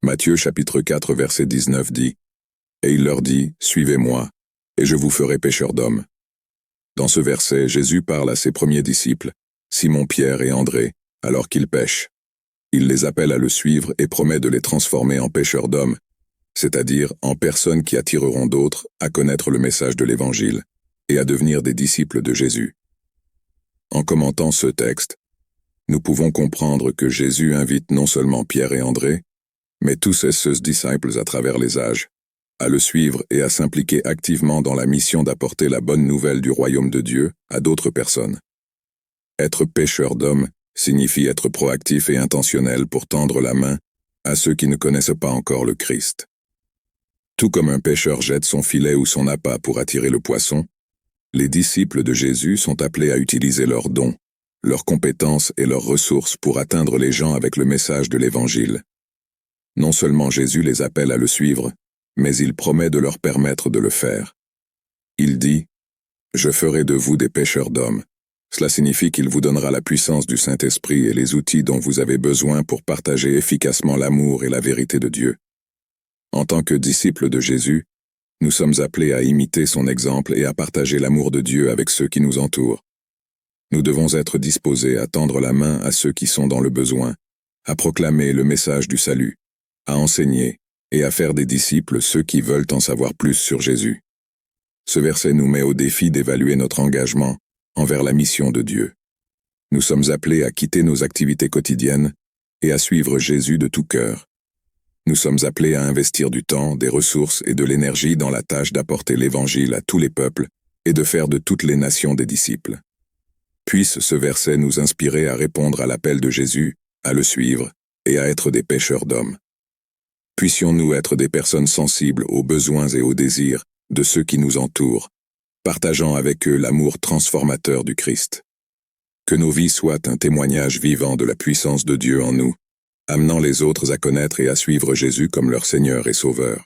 Matthieu chapitre 4 verset 19 dit « Et il leur dit, suivez-moi, et je vous ferai pêcheurs d'hommes. » Dans ce verset, Jésus parle à ses premiers disciples, Simon-Pierre et André, alors qu'ils pêchent. Il les appelle à le suivre et promet de les transformer en pêcheurs d'hommes, c'est-à-dire en personnes qui attireront d'autres à connaître le message de l'Évangile et à devenir des disciples de Jésus. En commentant ce texte, nous pouvons comprendre que Jésus invite non seulement Pierre et André, mais tous ses disciples à travers les âges, à le suivre et à s'impliquer activement dans la mission d'apporter la bonne nouvelle du royaume de Dieu à d'autres personnes. Être pêcheur d'hommes signifie être proactif et intentionnel pour tendre la main à ceux qui ne connaissent pas encore le Christ. Tout comme un pêcheur jette son filet ou son appât pour attirer le poisson, les disciples de Jésus sont appelés à utiliser leurs dons, leurs compétences et leurs ressources pour atteindre les gens avec le message de l'Évangile. Non seulement Jésus les appelle à le suivre, mais il promet de leur permettre de le faire. Il dit « Je ferai de vous des pêcheurs d'hommes ». Cela signifie qu'il vous donnera la puissance du Saint-Esprit et les outils dont vous avez besoin pour partager efficacement l'amour et la vérité de Dieu. En tant que disciples de Jésus, nous sommes appelés à imiter son exemple et à partager l'amour de Dieu avec ceux qui nous entourent. Nous devons être disposés à tendre la main à ceux qui sont dans le besoin, à proclamer le message du salut, à enseigner et à faire des disciples ceux qui veulent en savoir plus sur Jésus. Ce verset nous met au défi d'évaluer notre engagement envers la mission de Dieu. Nous sommes appelés à quitter nos activités quotidiennes et à suivre Jésus de tout cœur. Nous sommes appelés à investir du temps, des ressources et de l'énergie dans la tâche d'apporter l'Évangile à tous les peuples et de faire de toutes les nations des disciples. Puisse ce verset nous inspirer à répondre à l'appel de Jésus, à le suivre et à être des pêcheurs d'hommes. Puissions-nous être des personnes sensibles aux besoins et aux désirs de ceux qui nous entourent, partageant avec eux l'amour transformateur du Christ. Que nos vies soient un témoignage vivant de la puissance de Dieu en nous, amenant les autres à connaître et à suivre Jésus comme leur Seigneur et Sauveur.